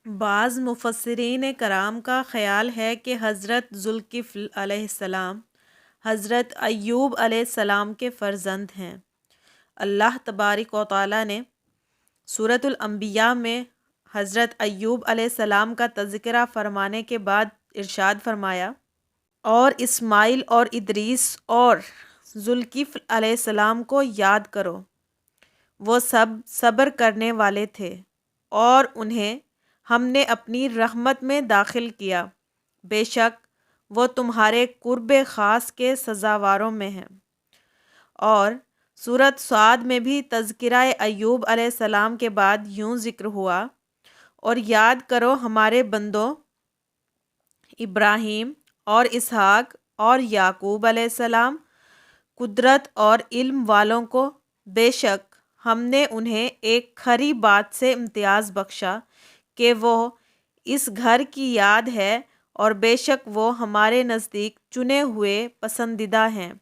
بعض مفسرین کرام کا خیال ہے کہ حضرت ذوالکفل علیہ السلام حضرت ایوب علیہ السلام کے فرزند ہیں۔ اللہ تبارک و تعالیٰ نے سورۃ الانبیاء میں حضرت ایوب علیہ السلام کا تذکرہ فرمانے کے بعد ارشاد فرمایا، اور اسماعیل اور ادریس اور ذوالکفل علیہ السلام کو یاد کرو، وہ سب صبر کرنے والے تھے اور انہیں ہم نے اپنی رحمت میں داخل کیا، بے شک وہ تمہارے قرب خاص کے سزاواروں میں ہیں۔ اور سورۃ صاد میں بھی تذکرہ ایوب علیہ السلام کے بعد یوں ذکر ہوا، اور یاد کرو ہمارے بندوں ابراہیم اور اسحاق اور یعقوب علیہ السلام، قدرت اور علم والوں کو، بے شک ہم نے انہیں ایک کھری بات سے امتیاز بخشا کہ وہ اس گھر کی یاد ہے، اور بے شک وہ ہمارے نزدیک چنے ہوئے پسندیدہ ہیں۔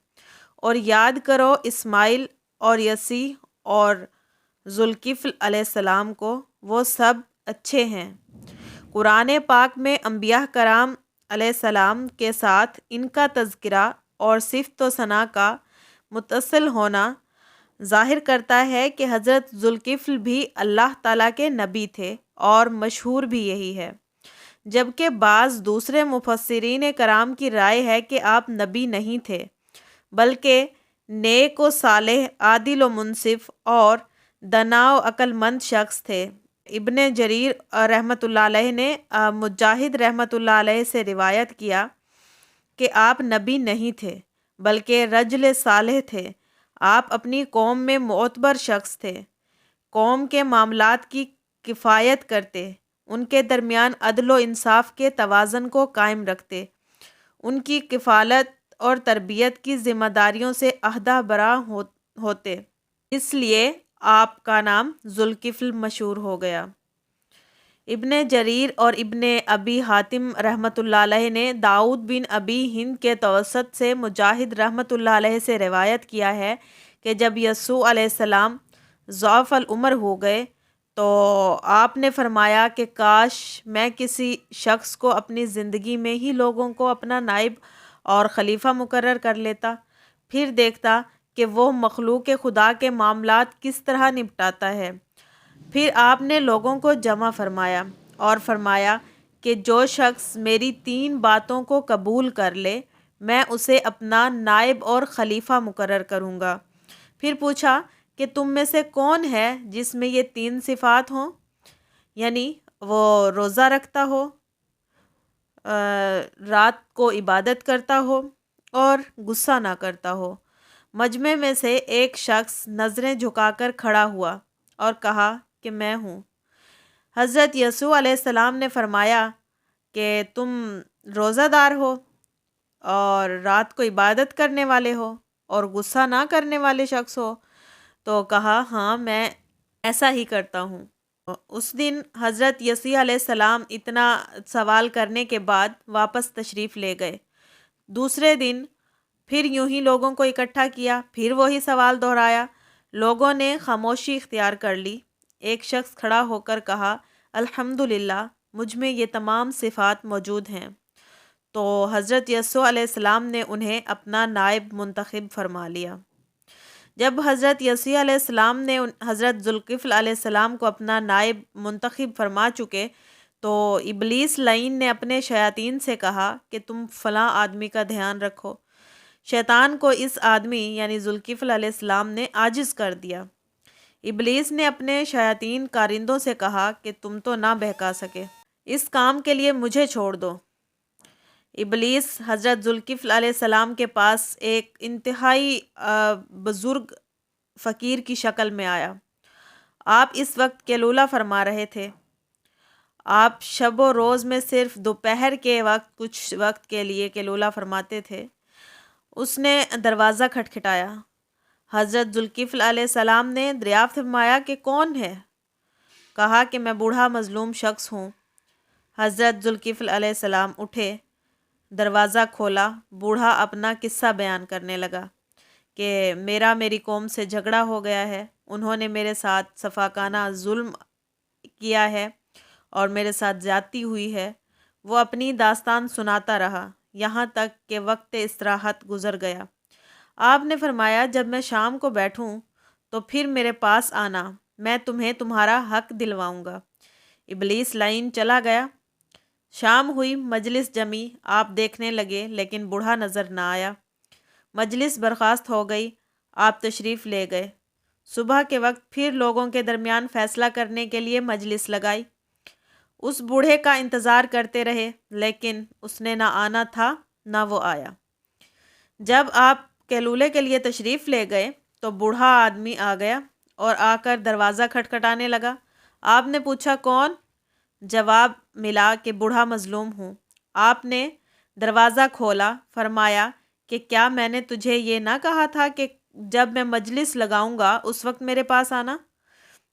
اور یاد کرو اسماعیل اور یسیع اور ذوالکفل علیہ السلام کو، وہ سب اچھے ہیں۔ قرآن پاک میں انبیاء کرام علیہ السلام کے ساتھ ان کا تذکرہ اور صفت و ثنا کا متصل ہونا ظاہر کرتا ہے کہ حضرت ذوالکفل بھی اللہ تعالیٰ کے نبی تھے، اور مشہور بھی یہی ہے، جبکہ بعض دوسرے مفسرین کرام کی رائے ہے کہ آپ نبی نہیں تھے بلکہ نیک و صالح، عادل و منصف اور دانا و عقل مند شخص تھے۔ ابن جریر رحمۃ اللہ علیہ نے مجاہد رحمۃ اللہ علیہ سے روایت کیا کہ آپ نبی نہیں تھے بلکہ رجل صالح تھے۔ آپ اپنی قوم میں معتبر شخص تھے، قوم کے معاملات کی کفایت کرتے، ان کے درمیان عدل و انصاف کے توازن کو قائم رکھتے، ان کی کفالت اور تربیت کی ذمہ داریوں سے عہدہ برا ہوتے، اس لیے آپ کا نام ذوالکفل مشہور ہو گیا۔ ابن جریر اور ابن ابی حاتم رحمۃ اللہ علیہ نے داؤد بن ابی ہند کے توسط سے مجاہد رحمۃ اللہ علیہ سے روایت کیا ہے کہ جب یسوع علیہ السلام ضعف العمر ہو گئے تو آپ نے فرمایا کہ کاش میں کسی شخص کو اپنی زندگی میں ہی لوگوں کو اپنا نائب اور خلیفہ مقرر کر لیتا، پھر دیکھتا کہ وہ مخلوق خدا کے معاملات کس طرح نپٹاتا ہے۔ پھر آپ نے لوگوں کو جمع فرمایا اور فرمایا کہ جو شخص میری 3 باتوں کو قبول کر لے، میں اسے اپنا نائب اور خلیفہ مقرر کروں گا۔ پھر پوچھا کہ تم میں سے کون ہے جس میں یہ 3 صفات ہوں، یعنی وہ روزہ رکھتا ہو، رات کو عبادت کرتا ہو اور غصہ نہ کرتا ہو۔ مجمع میں سے ایک شخص نظریں جھکا کر کھڑا ہوا اور کہا کہ میں ہوں۔ حضرت یسوع علیہ السلام نے فرمایا کہ تم روزہ دار ہو اور رات کو عبادت کرنے والے ہو اور غصہ نہ کرنے والے شخص ہو؟ تو کہا ہاں میں ایسا ہی کرتا ہوں۔ اس دن حضرت یسیع علیہ السلام اتنا سوال کرنے کے بعد واپس تشریف لے گئے۔ دوسرے دن پھر یوں ہی لوگوں کو اکٹھا کیا، پھر وہی سوال دہرایا۔ لوگوں نے خاموشی اختیار کر لی۔ ایک شخص کھڑا ہو کر کہا الحمدللہ، مجھ میں یہ تمام صفات موجود ہیں۔ تو حضرت یسوع علیہ السلام نے انہیں اپنا نائب منتخب فرما لیا۔ جب حضرت یسیع علیہ السلام نے حضرت ذوالکفل علیہ السلام کو اپنا نائب منتخب فرما چکے تو ابلیس لعین نے اپنے شیاطین سے کہا کہ تم فلاں آدمی کا دھیان رکھو۔ شیطان کو اس آدمی یعنی ذوالکفل علیہ السلام نے عاجز کر دیا۔ ابلیس نے اپنے شیاطین کارندوں سے کہا کہ تم تو نہ بہکا سکے، اس کام کے لیے مجھے چھوڑ دو۔ ابلیس حضرت ذوالکفل علیہ السلام کے پاس ایک انتہائی بزرگ فقیر کی شکل میں آیا۔ آپ اس وقت قیلولہ فرما رہے تھے۔ آپ شب و روز میں صرف دوپہر کے وقت کچھ وقت کے لیے قیلولہ فرماتے تھے۔ اس نے دروازہ کھٹکھٹایا۔ حضرت ذوالکفل علیہ السلام نے دریافت فرمایا کہ کون ہے؟ کہا کہ میں بوڑھا مظلوم شخص ہوں۔ حضرت ذوالکفل علیہ السلام اٹھے، دروازہ کھولا، بوڑھا اپنا قصہ بیان کرنے لگا کہ میری قوم سے جھگڑا ہو گیا ہے، انہوں نے میرے ساتھ سفاکانہ ظلم کیا ہے اور میرے ساتھ زیادتی ہوئی ہے۔ وہ اپنی داستان سناتا رہا یہاں تک کہ وقت استراحت گزر گیا۔ آپ نے فرمایا جب میں شام کو بیٹھوں تو پھر میرے پاس آنا، میں تمہیں تمہارا حق دلواؤں گا۔ ابلیس لائن چلا گیا۔ شام ہوئی، مجلس جمی، آپ دیکھنے لگے لیکن بوڑھا نظر نہ آیا۔ مجلس برخاست ہو گئی، آپ تشریف لے گئے۔ صبح کے وقت پھر لوگوں کے درمیان فیصلہ کرنے کے لیے مجلس لگائی۔ اس بوڑھے کا انتظار کرتے رہے لیکن اس نے نہ آنا تھا نہ وہ آیا۔ جب آپ کیلولے کے لیے تشریف لے گئے تو بوڑھا آدمی آ گیا اور آ کر دروازہ کھٹکھٹانے لگا۔ آپ نے پوچھا کون؟ جواب ملا کہ بوڑھا مظلوم ہوں۔ آپ نے دروازہ کھولا، فرمایا کہ کیا میں نے تجھے یہ نہ کہا تھا کہ جب میں مجلس لگاؤں گا اس وقت میرے پاس آنا؟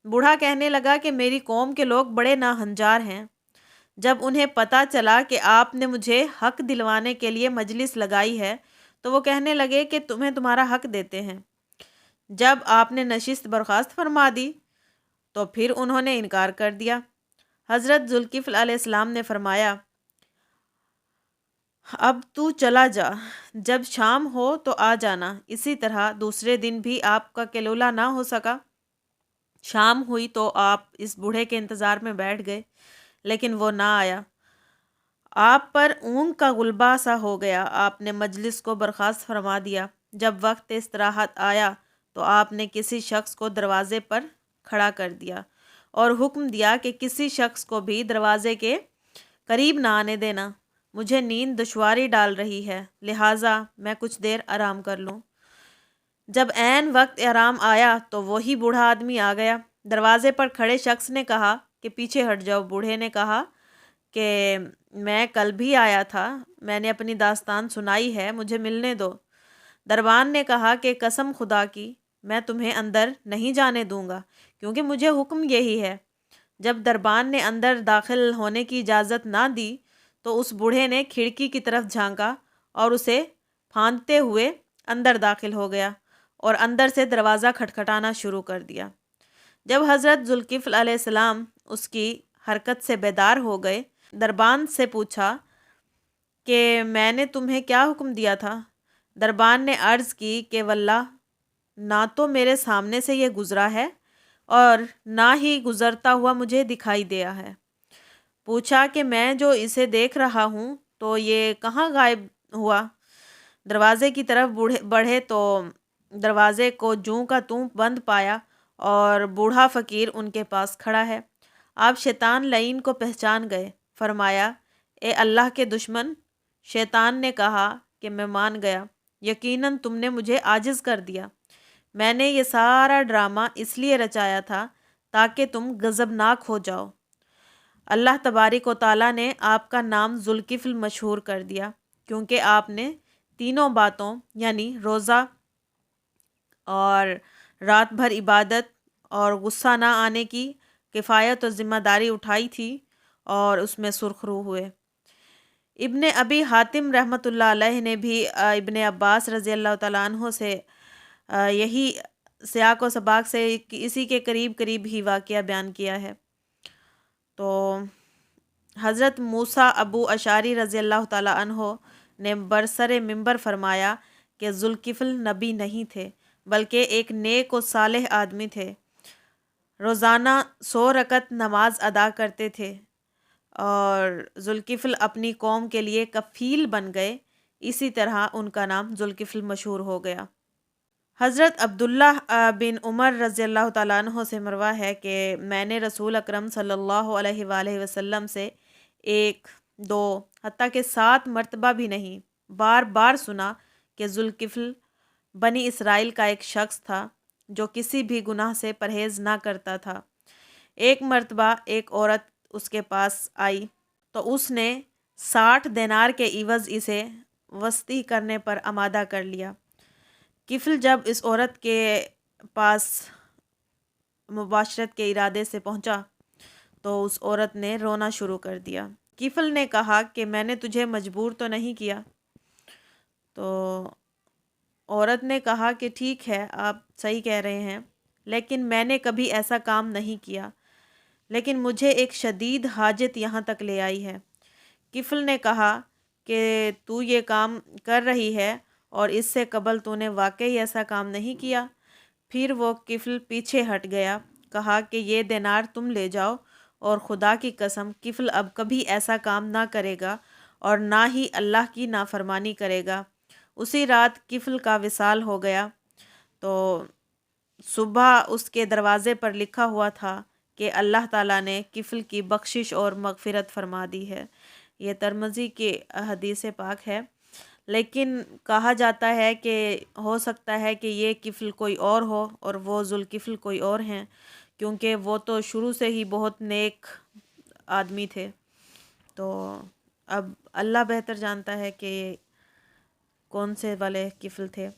بوڑھا کہنے لگا کہ میری قوم کے لوگ بڑے ناہنجار ہیں۔ جب انہیں پتہ چلا کہ آپ نے مجھے حق دلوانے کے لیے مجلس لگائی ہے تو وہ کہنے لگے کہ تمہیں تمہارا حق دیتے ہیں۔ جب آپ نے نشست برخاست فرما دی تو پھر انہوں نے انکار کر دیا۔ حضرت ذوالکفل علیہ السلام نے فرمایا اب تو چلا جا، جب شام ہو تو آ جانا۔ اسی طرح دوسرے دن بھی آپ کا کیلولا نہ ہو سکا۔ شام ہوئی تو آپ اس بوڑھے کے انتظار میں بیٹھ گئے لیکن وہ نہ آیا۔ آپ پر اونگ کا غلبہ سا ہو گیا۔ آپ نے مجلس کو برخاست فرما دیا۔ جب وقت استراحت آیا تو آپ نے کسی شخص کو دروازے پر کھڑا کر دیا اور حکم دیا کہ کسی شخص کو بھی دروازے کے قریب نہ آنے دینا۔ مجھے نیند دشواری ڈال رہی ہے لہٰذا میں کچھ دیر آرام کر لوں۔ جب عین وقت آرام آیا تو وہی بوڑھا آدمی آ گیا۔ دروازے پر کھڑے شخص نے کہا کہ پیچھے ہٹ جاؤ۔ بوڑھے نے کہا کہ میں کل بھی آیا تھا، میں نے اپنی داستان سنائی ہے، مجھے ملنے دو۔ دربان نے کہا کہ قسم خدا کی میں تمہیں اندر نہیں جانے دوں گا کیونکہ مجھے حکم یہی ہے۔ جب دربان نے اندر داخل ہونے کی اجازت نہ دی تو اس بوڑھے نے کھڑکی کی طرف جھانکا اور اسے پھاندتے ہوئے اندر داخل ہو گیا اور اندر سے دروازہ کھٹکھٹانا شروع کر دیا۔ جب حضرت ذوالکفل علیہ السلام اس کی حرکت سے بیدار ہو گئے، دربان سے پوچھا کہ میں نے تمہیں کیا حکم دیا تھا؟ دربان نے عرض کی کہ واللہ نہ تو میرے سامنے سے یہ گزرا ہے اور نہ ہی گزرتا ہوا مجھے دکھائی دیا ہے۔ پوچھا کہ میں جو اسے دیکھ رہا ہوں تو یہ کہاں غائب ہوا؟ دروازے کی طرف بڑھے تو دروازے کو جوں کا توں بند پایا اور بوڑھا فقیر ان کے پاس کھڑا ہے۔ آپ شیطان لعین کو پہچان گئے۔ فرمایا اے اللہ کے دشمن! شیطان نے کہا کہ میں مان گیا، یقیناً تم نے مجھے عاجز کر دیا۔ میں نے یہ سارا ڈرامہ اس لیے رچایا تھا تاکہ تم غضبناک ہو جاؤ۔ اللہ تبارک و تعالیٰ نے آپ کا نام ذوالکفل مشہور کر دیا کیونکہ آپ نے تینوں باتوں یعنی روزہ اور رات بھر عبادت اور غصہ نہ آنے کی کفایت اور ذمہ داری اٹھائی تھی اور اس میں سرخ رو ہوئے۔ ابن ابی حاتم رحمۃ اللہ علیہ نے بھی ابن عباس رضی اللہ تعالیٰ عنہ سے یہی سیاق و سباق سے اسی کے قریب قریب ہی واقعہ بیان کیا ہے۔ تو حضرت موسیٰ ابو اشعری رضی اللہ تعالیٰ عنہ نے برسر منبر فرمایا کہ ذوالکفل نبی نہیں تھے بلکہ ایک نیک و صالح آدمی تھے۔ روزانہ 100 رکعت نماز ادا کرتے تھے اور ذوالکفل اپنی قوم کے لیے کفیل بن گئے، اسی طرح ان کا نام ذوالکفل مشہور ہو گیا۔ حضرت عبداللہ بن عمر رضی اللہ تعالیٰ عنہ سے مروی ہے کہ میں نے رسول اکرم صلی اللہ علیہ وآلہ وسلم سے 1 2 حتیٰ کہ 7 مرتبہ بھی نہیں بار بار سنا کہ ذوالکفل بنی اسرائیل کا ایک شخص تھا جو کسی بھی گناہ سے پرہیز نہ کرتا تھا۔ ایک مرتبہ ایک عورت اس کے پاس آئی تو اس نے 60 دینار کے عوض اسے وصی کرنے پر آمادہ کر لیا۔ کفل جب اس عورت کے پاس مباشرت کے ارادے سے پہنچا تو اس عورت نے رونا شروع کر دیا۔ کفل نے کہا کہ میں نے تجھے مجبور تو نہیں کیا؟ تو عورت نے کہا کہ ٹھیک ہے، آپ صحیح کہہ رہے ہیں، لیکن میں نے کبھی ایسا کام نہیں کیا۔ لیکن مجھے ایک شدید حاجت یہاں تک لے آئی ہے۔ کفل نے کہا کہ تو یہ کام کر رہی ہے اور اس سے قبل تو نے واقعی ایسا کام نہیں کیا۔ پھر وہ کفل پیچھے ہٹ گیا، کہا کہ یہ دینار تم لے جاؤ، اور خدا کی قسم کفل اب کبھی ایسا کام نہ کرے گا اور نہ ہی اللہ کی نافرمانی کرے گا۔ اسی رات کفل کا وصال ہو گیا۔ تو صبح اس کے دروازے پر لکھا ہوا تھا کہ اللہ تعالیٰ نے کفل کی بخشش اور مغفرت فرما دی ہے۔ یہ ترمذی کی حدیث پاک ہے، لیکن کہا جاتا ہے کہ ہو سکتا ہے کہ یہ کفل کوئی اور ہو اور وہ ذوالکفل کوئی اور ہیں، کیونکہ وہ تو شروع سے ہی بہت نیک آدمی تھے۔ تو اب اللہ بہتر جانتا ہے کہ کون سے والے کفل تھے۔